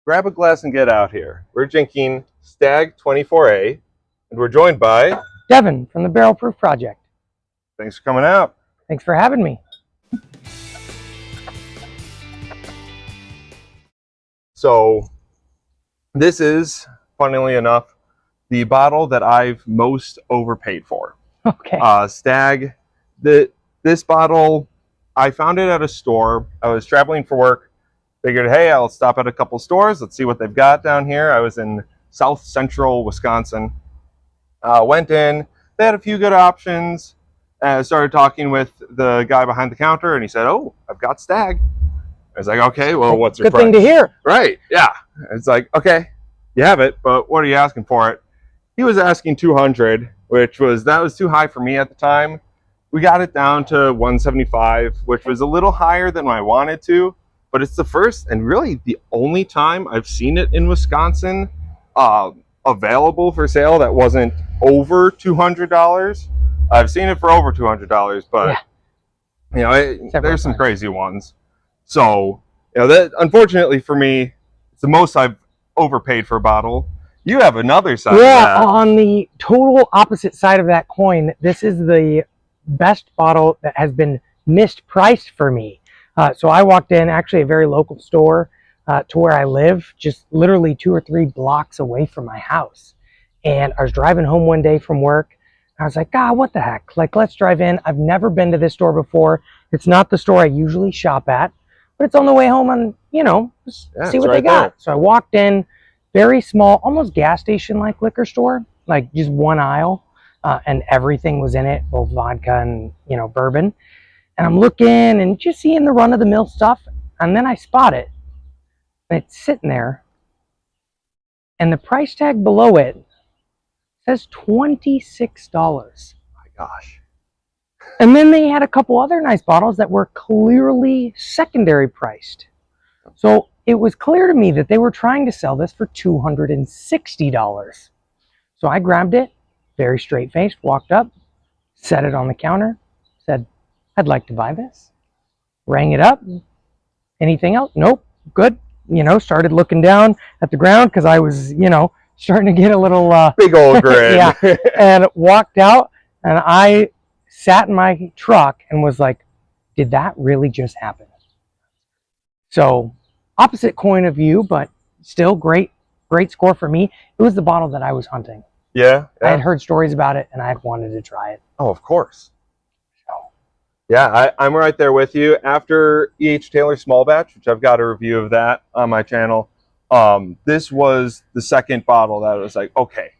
grab a glass and get out here. We're drinking Stagg 24A, and we're joined by Devin from the Barrel Proof Project. Thanks for coming out. Thanks for having me. So this is, funnily enough, the bottle that I've most overpaid for. Okay. Stagg. This bottle, I found it at a store. I was traveling for work. Figured, hey, I'll stop at a couple stores. Let's see what they've got down here. I was in South Central Wisconsin. Went in. They had a few good options. I started talking with the guy behind the counter, and he said, "Oh, I've got Stagg." I was like, "Okay, well, what's your price?" Good thing to hear. Right? Yeah. It's like, okay, you have it, but what are you asking for it? He was asking $200, which was too high for me at the time. We got it down to $175, which was a little higher than I wanted to. But it's the first and really the only time I've seen it in Wisconsin available for sale that wasn't over $200. I've seen it for over $200, but there's some crazy ones. So that, unfortunately for me, it's the most I've overpaid for a bottle. You have another side of that. On the total opposite side of that coin, this is the best bottle that has been mispriced for me. So I walked in, actually a very local store to where I live, just literally 2 or 3 blocks away from my house. And I was driving home one day from work. I was like, God, what the heck? Like, let's drive in. I've never been to this store before. It's not the store I usually shop at, but it's on the way home and, see what they got. So I walked in, very small, almost gas station-like liquor store, like just one aisle, and everything was in it, both vodka and, bourbon. And I'm looking and just seeing the run-of-the-mill stuff, and then I spot it. And it's sitting there, and the price tag below it says $26. My gosh. And then they had a couple other nice bottles that were clearly secondary priced. So it was clear to me that they were trying to sell this for $260. So I grabbed it, very straight-faced, walked up, set it on the counter, said, I'd like to buy this. Rang it up. Anything else? Nope. Good. Started looking down at the ground because I was, starting to get a little... big old grin. Yeah. And walked out, and I sat in my truck and was like, did that really just happen? So opposite coin of view, but still great score for me. It was the bottle that I was hunting. Yeah. I had heard stories about it, and I had wanted to try it. Oh, of course. Yeah, I'm right there with you. After E.H. Taylor Small Batch, which I've got a review of that on my channel, this was the second bottle that I was like, okay,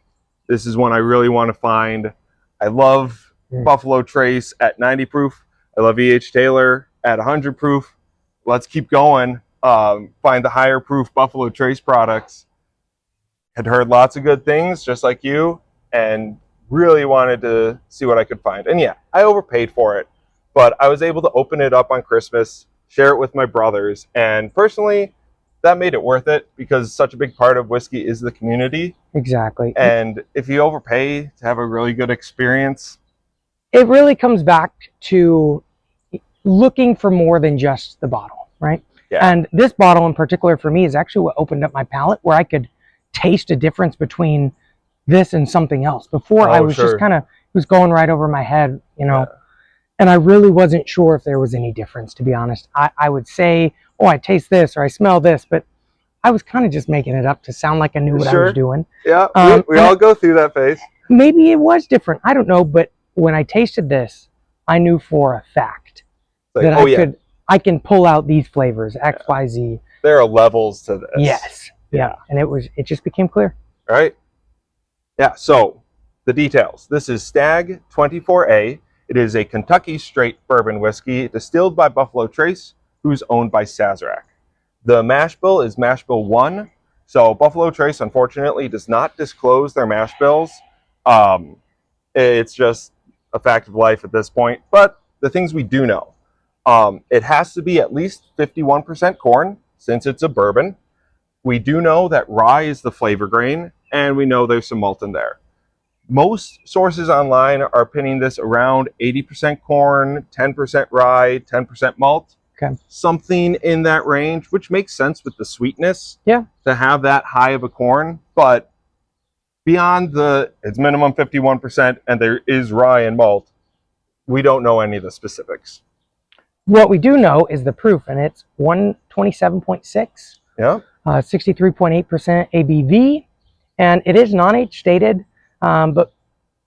this is one I really want to find. I love Buffalo Trace at 90 proof. I love E.H. Taylor at 100 proof. Let's keep going. Find the higher proof Buffalo Trace products. Had heard lots of good things, just like you, and really wanted to see what I could find. And yeah, I overpaid for it. But I was able to open it up on Christmas, share it with my brothers, and personally, that made it worth it because such a big part of whiskey is the community. Exactly. And if you overpay to have a really good experience, it really comes back to looking for more than just the bottle, right? Yeah. And this bottle in particular for me is actually what opened up my palate, where I could taste a difference between this and something else. Before I was just kind of, it was going right over my head, Yeah. And I really wasn't sure if there was any difference, to be honest. I would say, oh, I taste this or I smell this, but I was kind of just making it up to sound like I knew what I was doing. Yeah, we all go through that phase. Maybe it was different. I don't know, but when I tasted this, I knew for a fact that I can pull out these flavors, X, Y, Z. There are levels to this. Yes. Yeah. And it just became clear. Right? Yeah, so the details. This is Stagg 24A. It is a Kentucky straight bourbon whiskey distilled by Buffalo Trace, who's owned by Sazerac. The mash bill is mash bill 1. So Buffalo Trace, unfortunately, does not disclose their mash bills. It's just a fact of life at this point. But the things we do know, it has to be at least 51% corn, since it's a bourbon. We do know that rye is the flavor grain, and we know there's some malt in there. Most sources online are pinning this around 80% corn, 10% rye, 10% malt, Okay. Something in that range, which makes sense with the sweetness. Yeah. To have that high of a corn, but beyond it's minimum 51%, and there is rye and malt. We don't know any of the specifics. What we do know is the proof, and it's 127.6. Yeah. 63.8% ABV, and it is non-age stated, but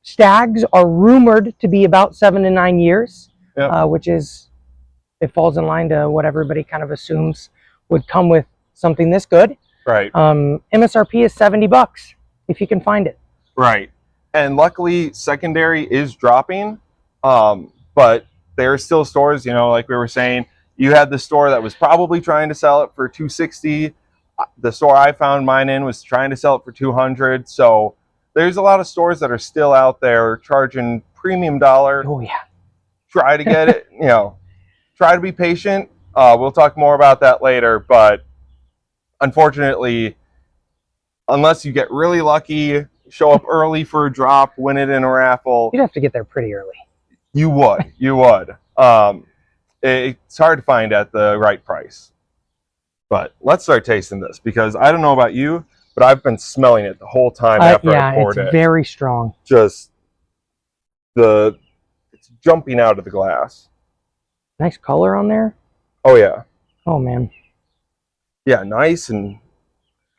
stags are rumored to be about 7 to 9 years, which is, it falls in line to what everybody kind of assumes would come with something this good. Right. MSRP is $70 if you can find it. Right. And luckily, secondary is dropping, but there are still stores, you know, like we were saying, you had the store that was probably trying to sell it for $260. The store I found mine in was trying to sell it for $200. So there's a lot of stores that are still out there charging premium dollar. Oh yeah. Try to get it, you know, try to be patient. We'll talk more about that later, but unfortunately, unless you get really lucky, show up early for a drop, win it in a raffle. You'd have to get there pretty early. You would. You would. It's hard to find at the right price. But let's start tasting this, because I don't know about you, but I've been smelling it the whole time after I poured it. Yeah, it's very strong. Just it's jumping out of the glass. Nice color on there. Oh yeah. Oh man. Yeah, nice and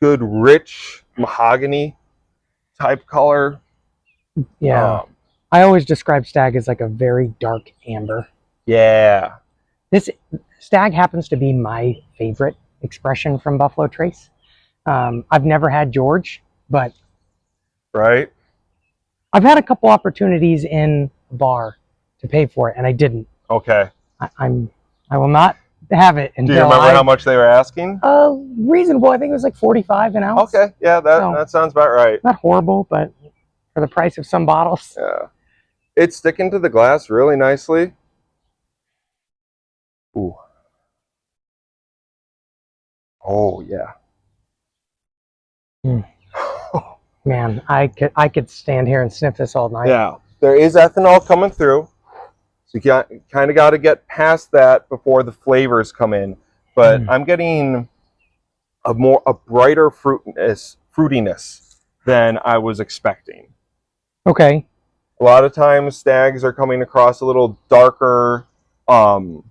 good, rich mahogany type color. Yeah. I always describe Stagg as like a very dark amber. Yeah. This Stagg happens to be my favorite expression from Buffalo Trace. I've never had George, but right. I've had a couple opportunities in a bar to pay for it, and I didn't. Okay. I will not have it until. Do you remember how much they were asking? Reasonable. I think it was like 45 an ounce. Okay. Yeah, that sounds about right. Not horrible, but for the price of some bottles. Yeah. It's sticking to the glass really nicely. Ooh. Oh yeah. Man, I could stand here and sniff this all night. Yeah. There is ethanol coming through. So you kind of got to get past that before the flavors come in. But I'm getting a brighter fruitiness than I was expecting. Okay. A lot of times Stags are coming across a little darker, you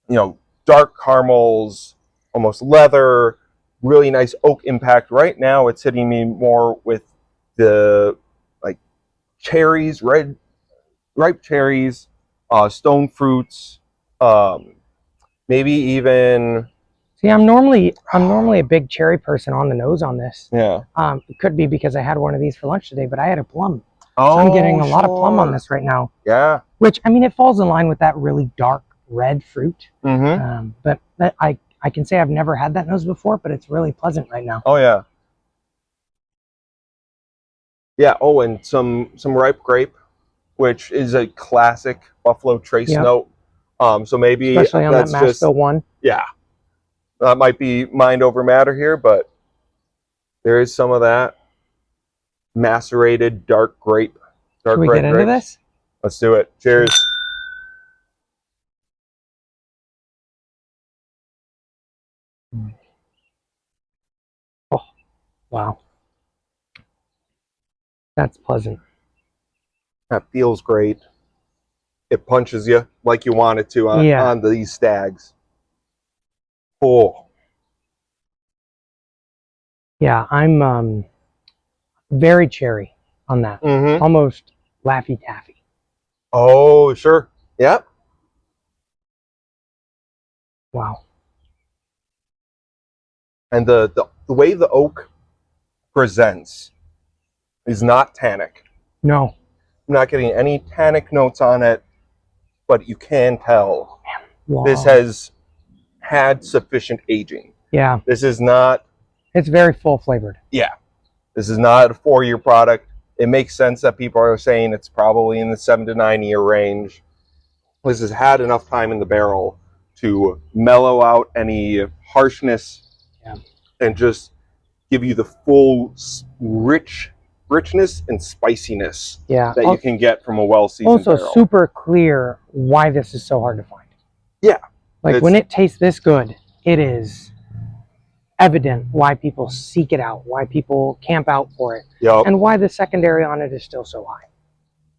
know, dark caramels, almost leather, really nice oak impact. Right now it's hitting me more with the like cherries, ripe cherries, stone fruits, maybe even. See, I'm normally a big cherry person on the nose on this. Yeah. It could be because I had one of these for lunch today, but I had a plum. Oh, so I'm getting a lot of plum on this right now. Yeah. Which, I mean, it falls in line with that really dark red fruit. Mm-hmm. But I can say I've never had that nose before, but it's really pleasant right now. Oh yeah. Yeah. Oh, and some ripe grape, which is a classic Buffalo Trace note. So maybe especially on that Mashville one. Yeah. That might be mind over matter here, but there is some of that macerated dark grape. Should we get into this? Let's do it. Cheers. Oh, wow. That's pleasant. That feels great. It punches you like you want it to on these Stags. Oh. Yeah, I'm very cherry on that. Mm-hmm. Almost Laffy Taffy. Oh, sure. Yep. Wow. And the way the oak presents is not tannic. No. I'm not getting any tannic notes on it, but you can tell Wow. this has had sufficient aging. Yeah. This is not. It's very full flavored. Yeah. This is not a 4-year product. It makes sense that people are saying it's probably in the 7 to 9 year range. This has had enough time in the barrel to mellow out any harshness and just give you the full richness and spiciness that you can get from a well-seasoned barrel. Also super clear why this is so hard to find. Yeah. Like when it tastes this good, it is evident why people seek it out, why people camp out for it, and why the secondary on it is still so high.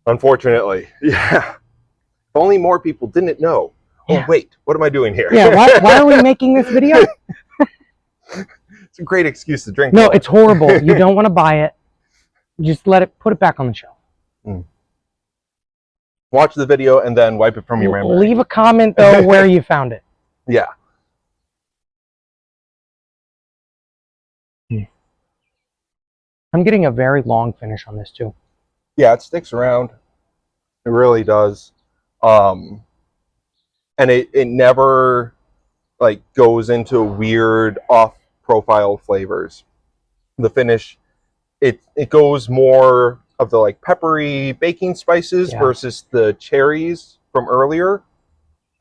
Unfortunately, yeah. If only more people didn't know. Yeah. Oh, wait, what am I doing here? Yeah, why are we making this video? It's a great excuse to drink. No, it's horrible. You don't want to buy it. Just put it back on the shelf. Watch the video and then wipe it from your memory. Leave a comment, though, where you found it. Yeah. I'm getting a very long finish on this, too. Yeah, it sticks around. It really does. And it never like goes into weird off-profile flavors. The finish, it goes more of the like peppery baking spices versus the cherries from earlier.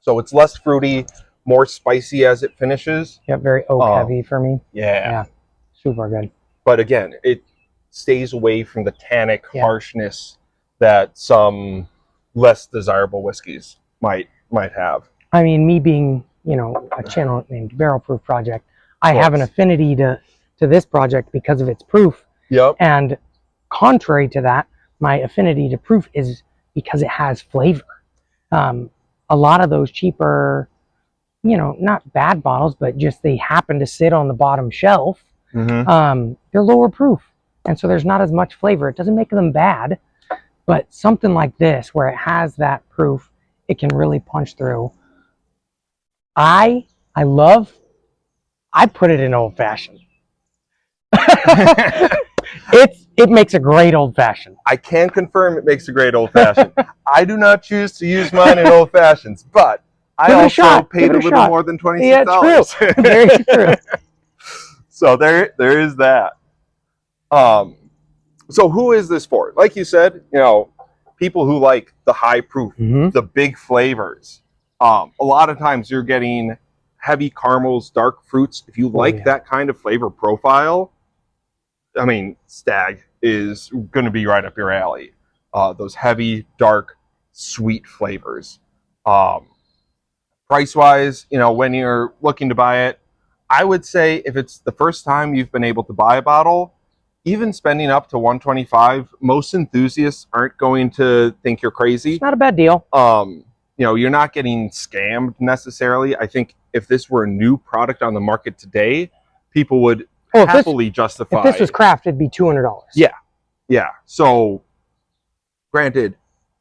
So it's less fruity, more spicy as it finishes. Yeah, very oak heavy for me. Yeah. Super good. But again, it stays away from the tannic harshness that some less desirable whiskeys might have. I mean, me being, a channel named Barrel Proof Project, I have an affinity to this project because of its proof. Yep. And contrary to that, my affinity to proof is because it has flavor. A lot of those cheaper, not bad bottles, but just they happen to sit on the bottom shelf. They're lower proof. And so there's not as much flavor. It doesn't make them bad, but something like this, where it has that proof, it can really punch through. I put it in old fashioned. It makes a great old fashioned. I can confirm it makes a great old fashioned. I do not choose to use mine in old fashions, but I also paid a little more than $26. Yeah, true. Very true. So there is that. So who is this for? Like you said, people who like the high proof, the big flavors. A lot of times you're getting heavy caramels, dark fruits. If you like that kind of flavor profile, I mean, Stagg is going to be right up your alley. Those heavy, dark, sweet flavors. Price-wise, when you're looking to buy it, I would say if it's the first time you've been able to buy a bottle, even spending up to $125, most enthusiasts aren't going to think you're crazy. It's not a bad deal. You're not getting scammed necessarily. I think if this were a new product on the market today, people would happily justify. If this was craft, it'd be $200. Yeah. So, granted,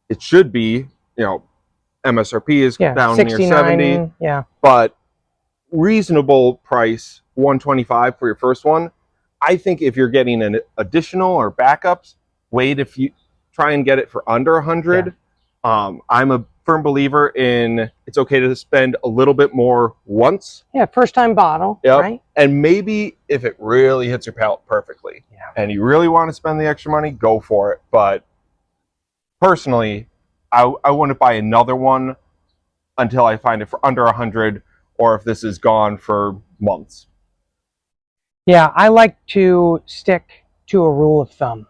it should be, MSRP is down near 70. Yeah. But reasonable price, $125 for your first one. I think if you're getting an additional or backups, wait if you try and get it for under $100. I'm a firm believer in it's okay to spend a little bit more once. Yeah, first time bottle, right? And maybe if it really hits your palate perfectly and you really want to spend the extra money, go for it. But personally, I wouldn't buy another one until I find it for under $100 or if this is gone for months. Yeah, I like to stick to a rule of thumb.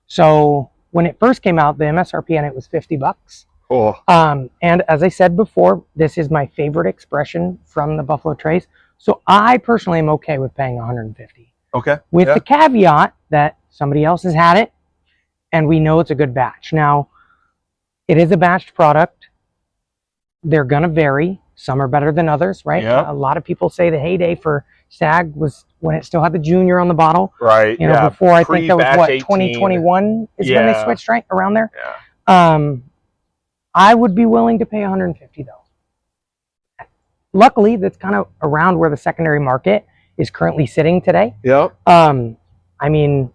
So when it first came out, the MSRP on it was $50. Cool. And as I said before, this is my favorite expression from the Buffalo Trace. So I personally am okay with paying $150. Okay. With the caveat that somebody else has had it and we know it's a good batch. Now, it is a batched product. They're going to vary. Some are better than others, right? Yeah. A lot of people say the heyday for Stagg was when it still had the junior on the bottle. Right. Before I think that was what, 2021 is when they switched, right? Around there. Yeah. I would be willing to pay $150 though. Luckily, that's kind of around where the secondary market is currently sitting today. Yep. I mean,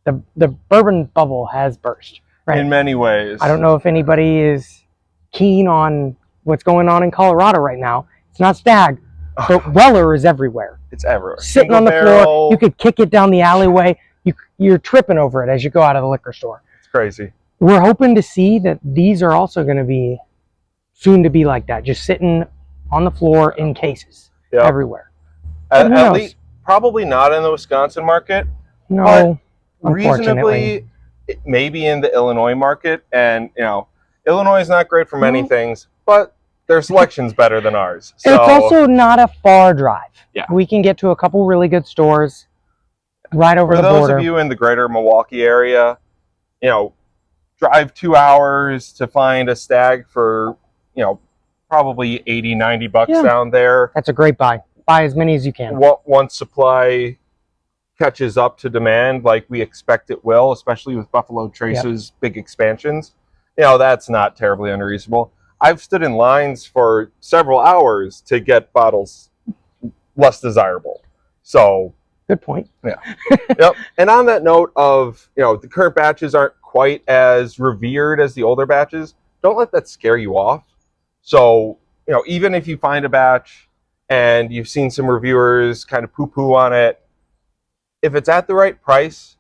the bourbon bubble has burst, right? In many ways. I don't know if anybody is keen on what's going on in Colorado right now. It's not Stagg, but Weller is everywhere. It's everywhere. Sitting on the floor, you could kick it down the alleyway. You're tripping over it as you go out of the liquor store. It's crazy. We're hoping to see that these are also going to be soon to be like that, just sitting on the floor in cases everywhere. At least, probably not in the Wisconsin market. No, but reasonably, maybe in the Illinois market. And Illinois is not great for many things, but their selection's better than ours. So It's also not a far drive. Yeah. We can get to a couple really good stores right over for the those border. of you in the greater Milwaukee area, you know, drive 2 hours to find a Stagg for, you know, probably 80, 90 bucks Yeah. down there. That's a great buy. Buy as many as you can. Once supply catches up to demand, like we expect it will, especially with Buffalo Trace's big expansions, you know, that's not terribly unreasonable. I've stood in lines for several hours to get bottles less desirable. So Good point. yeah. Yep. And on that note of, you know, the current batches aren't quite as revered as the older batches, don't let that scare you off. So, you know, even if you find a batch and you've seen some reviewers kind of poo-poo on it, if it's at the right price,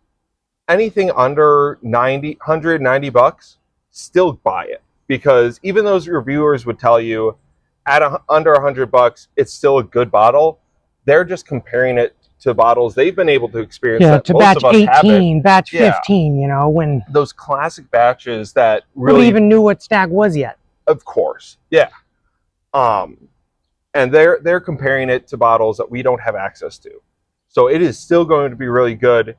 anything under 190 bucks, still buy it. Because even those reviewers would tell you at under 100 bucks, it's still a good bottle. They're just comparing it to bottles they've been able to experience that to most batch of us 18, haven't. batch 15, you know, when Those classic batches that nobody really even knew what Stagg was yet. Of course. Yeah. And they're comparing it to bottles that we don't have access to. So it is still going to be really good.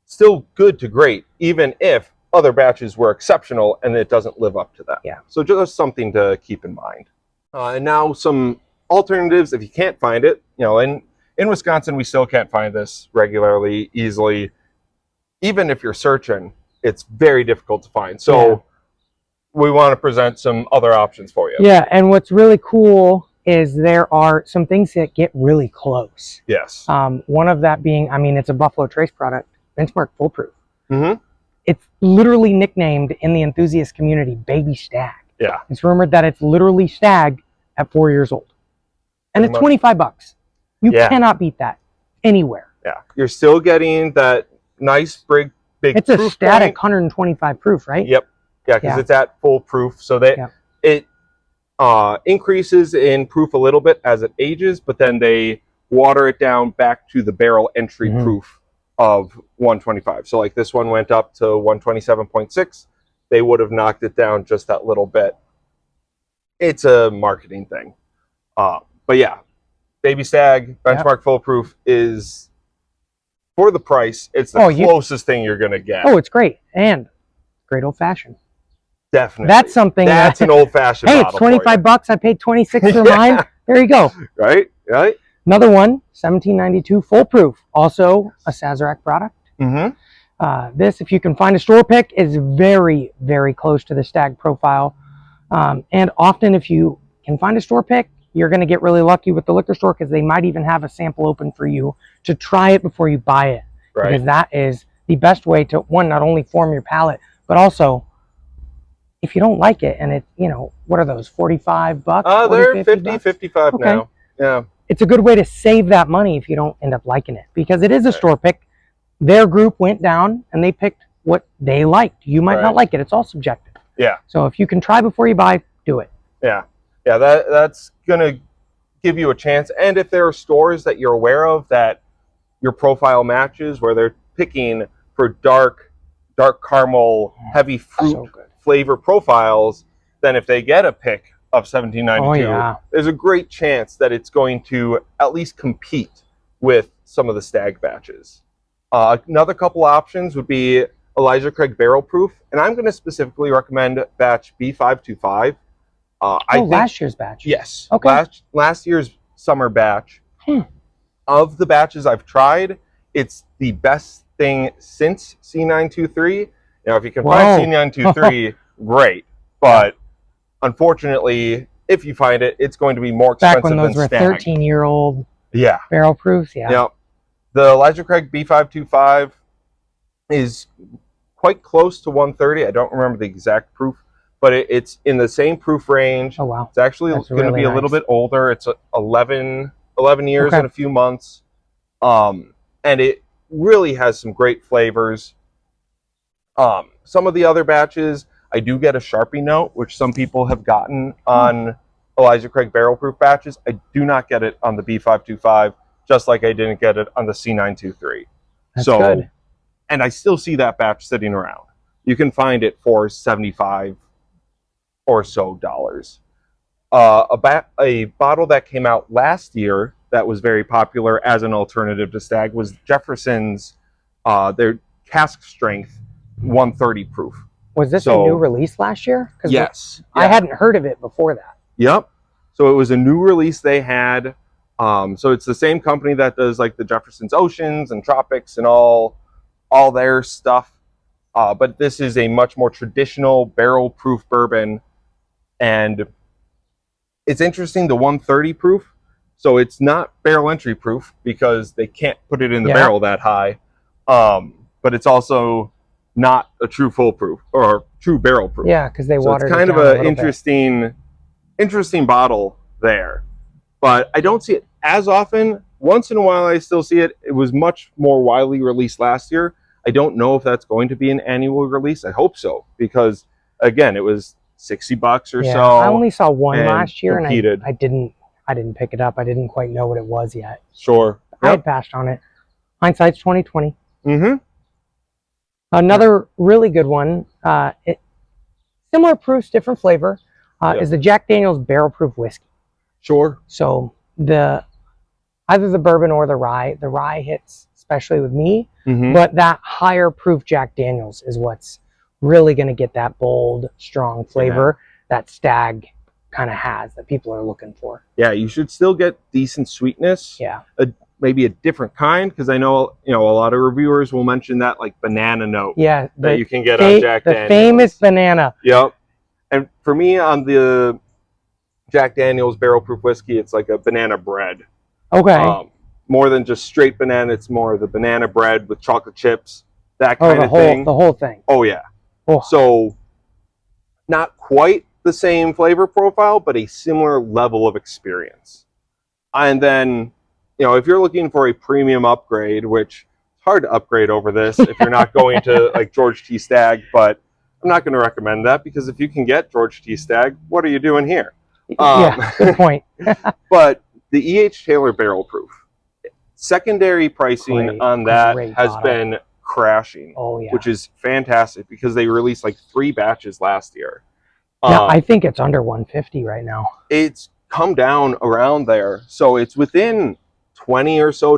Still good to great, even if other batches were exceptional and it doesn't live up to that. Yeah. So just something to keep in mind. And now some alternatives if you can't find it. You know, in Wisconsin, we still can't find this regularly, easily. Even if you're searching, it's very difficult to find. So we want to present some other options for you. Yeah, and what's really cool is there are some things that get really close. Yes. One of that being, I mean, it's a Buffalo Trace product, Benchmark Foolproof. Mm-hmm. It's literally nicknamed in the enthusiast community Baby Stagg. Yeah. It's rumored that it's literally Stagg at 4 years old. And Pretty it's much. 25 bucks. You cannot beat that anywhere. Yeah. You're still getting that nice big It's a proof static point. 125 proof, right? Yep. Yeah, because it's at full proof. So that it increases in proof a little bit as it ages, but then they water it down back to the barrel entry proof of 125. So like this one went up to 127.6. They would have knocked it down just that little bit. It's a marketing thing. But yeah, Baby Stagg Benchmark Foolproof is, for the price, it's the closest thing you're going to get. Oh, it's great. And great old fashioned. Definitely. That's something. That's an old fashioned Hey, bottle. it's 25 bucks. I paid 26 for mine. There you go. Right? Right? Another one, 1792 Foolproof. Also a Sazerac product. Mm-hmm. This, if you can find a store pick, is very, very close to the Stagg profile. And often if you can find a store pick, you're going to get really lucky with the liquor store because they might even have a sample open for you to try it before you buy it. Right. Because that is the best way to, one, not only form your palate, but also, if you don't like it and it, you know, what are those, 45 bucks? They're 50, 55 now. Yeah. It's a good way to save that money if you don't end up liking it because it is a store pick. Their group went down and they picked what they liked. You might not like it. It's all subjective. Yeah. So if you can try before you buy, do it. Yeah. Yeah, that's going to give you a chance. And if there are stores that you're aware of that your profile matches where they're picking for dark caramel, heavy fruit flavor profiles, then if they get a pick of 1792, there's a great chance that it's going to at least compete with some of the Stagg batches. Another couple options would be Elijah Craig Barrel Proof, and I'm going to specifically recommend batch B525. I think, last year's batch. Yes. Okay. Last year's summer batch. Of the batches I've tried, it's the best thing since C923. Now, if you can find C923, great. But unfortunately, if you find it, it's going to be more expensive than Back when those were 13-year-old barrel proofs. Yeah. Yep. The Elijah Craig B525 is quite close to 130. I don't remember the exact proof, but it's in the same proof range. Oh, wow. It's actually going to be a little bit older. It's 11 years and a few months. And it really has some great flavors. Some of the other batches, I do get a Sharpie note, which some people have gotten on Elijah Craig barrel proof batches. I do not get it on the B525, just like I didn't get it on the C923. That's good. And I still see that batch sitting around. You can find it for $75 or so. A bottle that came out last year that was very popular as an alternative to Stagg was Jefferson's, their cask strength 130 proof. Was this a new release last year? Yes. I hadn't heard of it before that. Yep. So it was a new release they had. So it's the same company that does like the Jefferson's Oceans and Tropics and all their stuff. But this is a much more traditional barrel proof bourbon. And it's interesting, the 130 proof. So it's not barrel entry proof because they can't put it in the barrel that high. But it's also not a true full proof or true barrel proof. Yeah, because they watered it down. It's kind of an interesting bottle there. But I don't see it as often. Once in a while I still see it. It was much more widely released last year. I don't know if that's going to be an annual release. I hope so, because again, it was $60 or so. I only saw one last year, competed. and I didn't pick it up. I didn't quite know what it was yet. Sure. I had passed on it. Hindsight's 2020. Mm-hmm. Another really good one, similar proofs, different flavor, is the Jack Daniel's barrel proof whiskey. Sure. So either the bourbon or the rye hits, especially with me, but that higher proof Jack Daniel's is what's really going to get that bold, strong flavor that Stagg kind of has, that people are looking for. Yeah, you should still get decent sweetness. Yeah. Maybe a different kind, because I know, a lot of reviewers will mention that like banana note. Yeah, that you can get on Jack Daniel's. The famous banana. Yep. And for me, on the Jack Daniel's barrel proof whiskey, it's like a banana bread. Okay. More than just straight banana, it's more the banana bread with chocolate chips, that kind of thing. The whole thing. Oh yeah. Oh. So not quite the same flavor profile, but a similar level of experience. And then, if you're looking for a premium upgrade, which it's hard to upgrade over this if you're not going to like George T. Stagg, but I'm not going to recommend that, because if you can get George T. Stagg, what are you doing here? Yeah, good point. But the E.H. Taylor barrel proof, secondary pricing on that has been crashing. Oh yeah. Which is fantastic, because they released like 3 batches last year. Yeah, I think it's under 150 right now. It's come down around there. So it's within $20 or so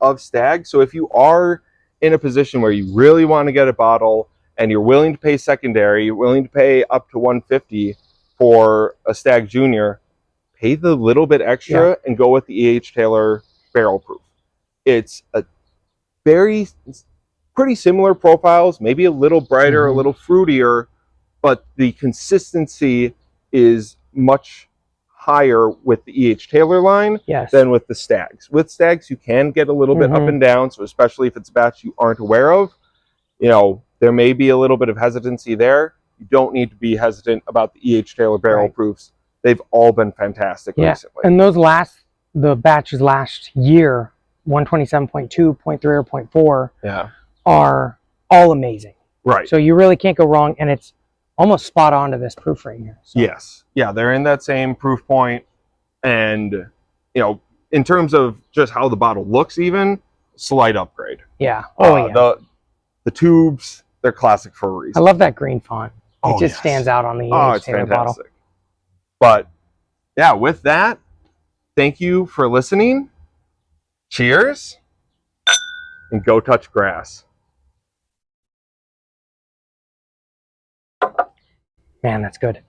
of Stagg. So if you are in a position where you really want to get a bottle and you're willing to pay secondary, you're willing to pay up to $150 for a Stagg Junior, pay the little bit extra and go with the E.H. Taylor barrel proof. It's a pretty similar profiles, maybe a little brighter, a little fruitier, but the consistency is much higher with the E.H. Taylor line than with the Staggs. With Staggs, you can get a little bit up and down, so especially if it's a batch you aren't aware of, there may be a little bit of hesitancy there. You don't need to be hesitant about the E.H. Taylor barrel proofs. They've all been fantastic recently. And the batches last year, 127.2, 0.3, or 0.4, are all amazing. Right. So you really can't go wrong, and it's almost spot on to this proof right here. So. Yes. Yeah, they're in that same proof point. And, in terms of just how the bottle looks even, slight upgrade. Yeah. Oh, yeah. The tubes, they're classic for a reason. I love that green font. It just stands out on the E.H. Taylor bottle. But, yeah, with that, thank you for listening. Cheers. And go touch grass. Man, that's good.